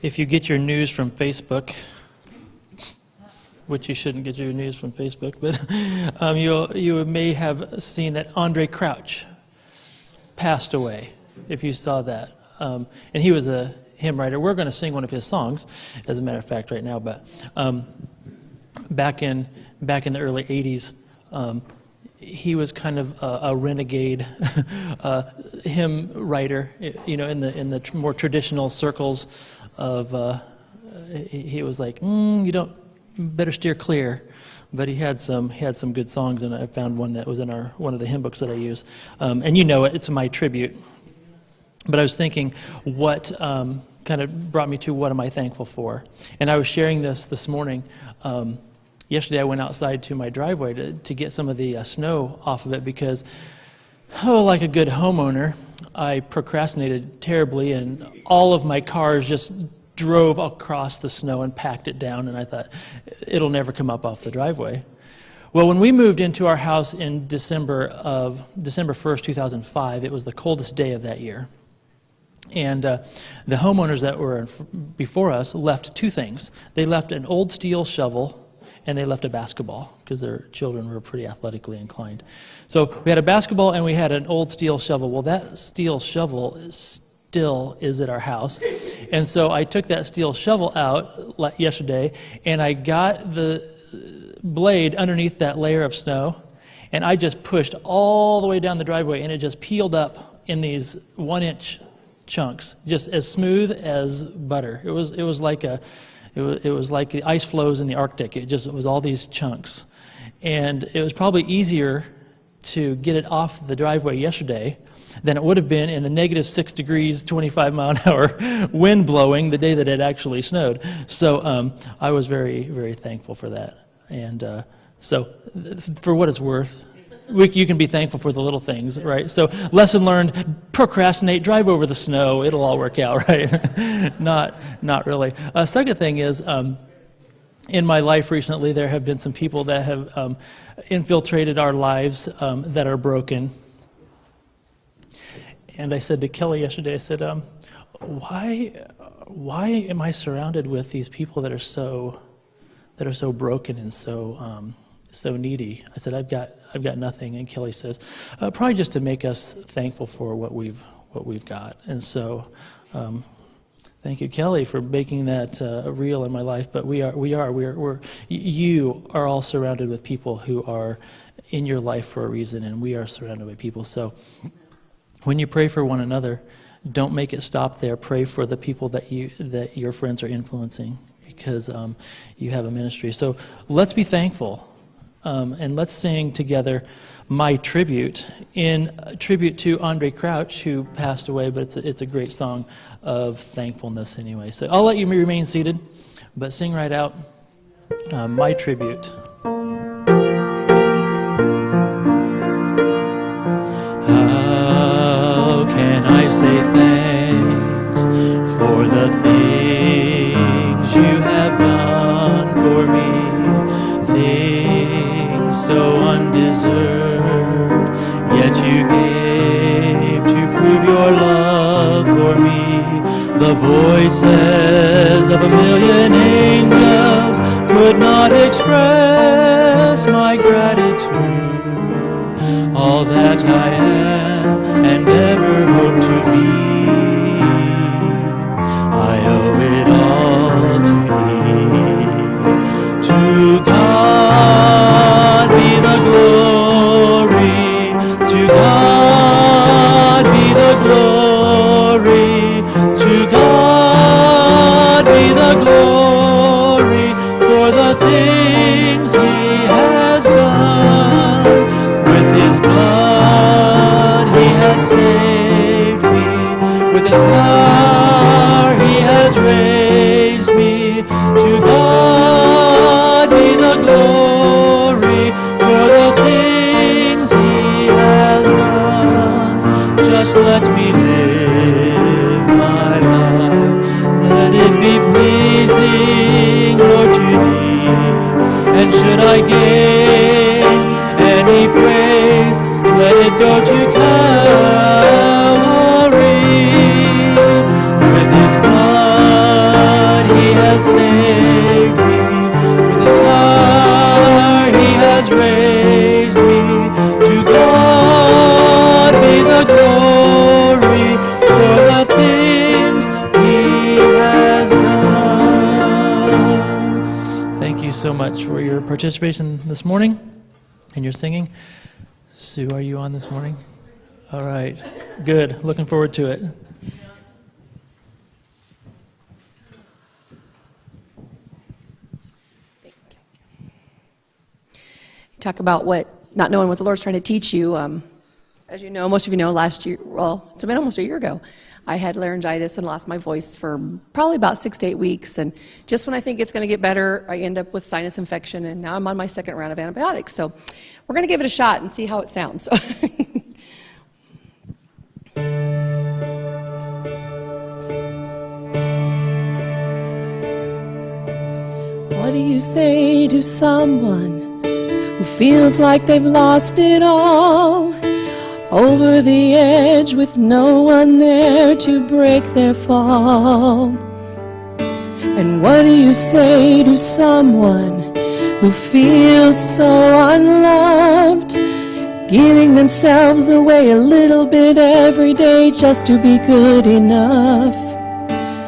If you get your news from Facebook, which you shouldn't get your news from Facebook, but you may have seen that Andre Crouch passed away, if you saw that. And he was a hymn writer. We're going to sing one of his songs, as a matter of fact, right now. But back in the early 80s, he was kind of a renegade hymn writer, in the more traditional circles of. He was like, you don't better steer clear. But he had some good songs, and I found one that was in one of the hymn books that I use. And it's my tribute. But I was thinking, what kind of brought me to what am I thankful for? And I was sharing this morning. Yesterday I went outside to my driveway to get some of the snow off of it because, like a good homeowner, I procrastinated terribly, and all of my cars just drove across the snow and packed it down, and I thought, it'll never come up off the driveway. Well, when we moved into our house in December 1st, 2005, it was the coldest day of that year. And the homeowners that were before us left two things. They left an old steel shovel, and they left a basketball because their children were pretty athletically inclined. So we had a basketball and we had an old steel shovel. Well, that steel shovel still is at our house. And so I took that steel shovel out yesterday, and I got the blade underneath that layer of snow, and I just pushed all the way down the driveway, and it just peeled up in these 1-inch chunks, just as smooth as butter. It was like the ice flows in the Arctic. It was all these chunks. And it was probably easier to get it off the driveway yesterday than it would have been in the -6 degrees, 25-mile-an-hour wind blowing the day that it actually snowed. So I was very, very thankful for that. And so for what it's worth, you can be thankful for the little things, right? So lesson learned, procrastinate, drive over the snow, it'll all work out, right? Not really. Second thing is, in my life recently, there have been some people that have infiltrated our lives that are broken. And I said to Kelly yesterday, I said, why am I surrounded with these people that are so broken and so needy? I said, I've got nothing. And Kelly says, probably just to make us thankful for what we've got. And so, thank you, Kelly, for making that real in my life. But you are all surrounded with people who are in your life for a reason, and we are surrounded by people. So, when you pray for one another, don't make it stop there. Pray for the people that your friends are influencing, because you have a ministry. So let's be thankful. And let's sing together My Tribute, in tribute to Andre Crouch, who passed away, but it's a great song of thankfulness anyway. So I'll let you remain seated, but sing right out, My Tribute. How can I say thanks for the things you have done for me? Things so undeserved, yet you gave to prove your love for me. The voices of 1,000,000 angels could not express my gratitude. All that I am and ever hope to be, I owe it all to thee. To God be the glory, to God be the glory, to God be the glory for the things He has done. With His blood He has saved me, with His power He has raised me. To God be the glory for the things He has done. Just let me live my life, let it be pleasing, Lord, to Thee. And should I gain any praise, let it go to Calvary. With His blood so much for your participation this morning and your singing. Sue, are you on this morning? All right, good. Looking forward to it. Talk about not knowing what the Lord's trying to teach you. As you know, most of you know, last year, well, it's been almost a year ago, I had laryngitis and lost my voice for probably about 6 to 8 weeks. And just when I think it's going to get better, I end up with sinus infection, and now I'm on my second round of antibiotics. So we're going to give it a shot and see how it sounds. What do you say to someone who feels like they've lost it all, over the edge with no one there to break their fall? And what do you say to someone who feels so unloved, giving themselves away a little bit every day just to be good enough?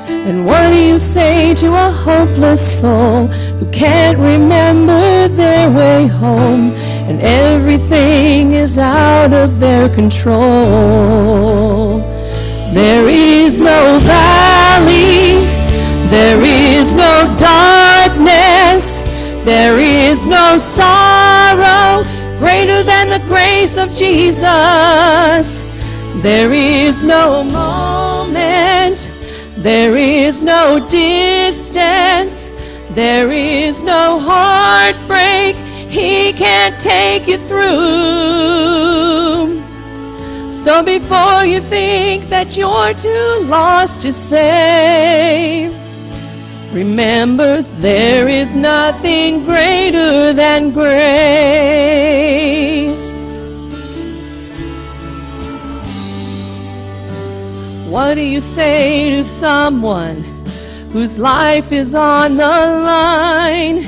And what do you say to a hopeless soul who can't remember their way home, and everything is out of their control? There is no valley, there is no darkness, there is no sorrow greater than the grace of Jesus. There is no moment, there is no distance, there is no heartbreak He can't take you through. So before you think that you're too lost to save, remember there is nothing greater than grace. What do you say to someone whose life is on the line,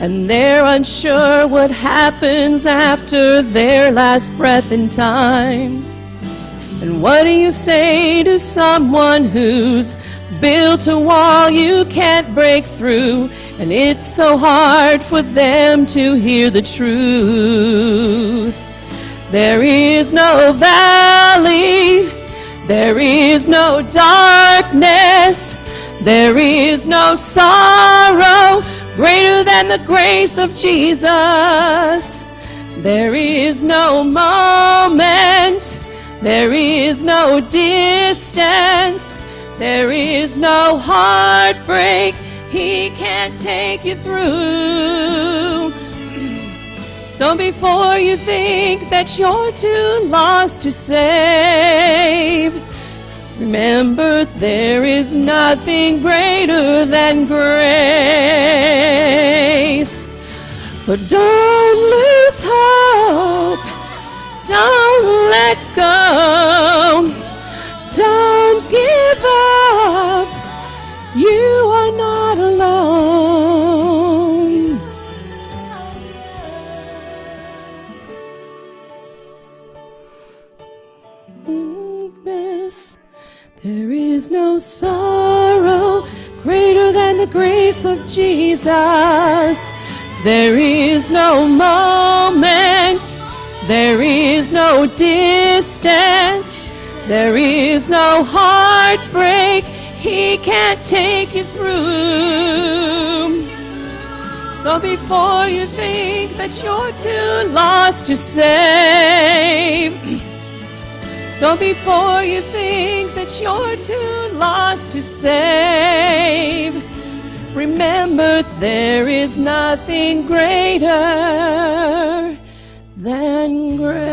and they're unsure what happens after their last breath in time? And what do you say to someone who's built a wall you can't break through, and it's so hard for them to hear the truth? There is no valley, there is no darkness, there is no sorrow greater than the grace of Jesus. There is no moment, there is no distance, there is no heartbreak He can't take you through. So before you think that you're too lost to save, remember there is nothing greater than grace. So don't lose hope, don't let go, don't give up, you are not alone. There is no sorrow greater than the grace of Jesus. There is no moment, there is no distance, there is no heartbreak He can't take you through. So before you think that you're too lost to save, so before you think that you're too lost to save, remember there is nothing greater than grace.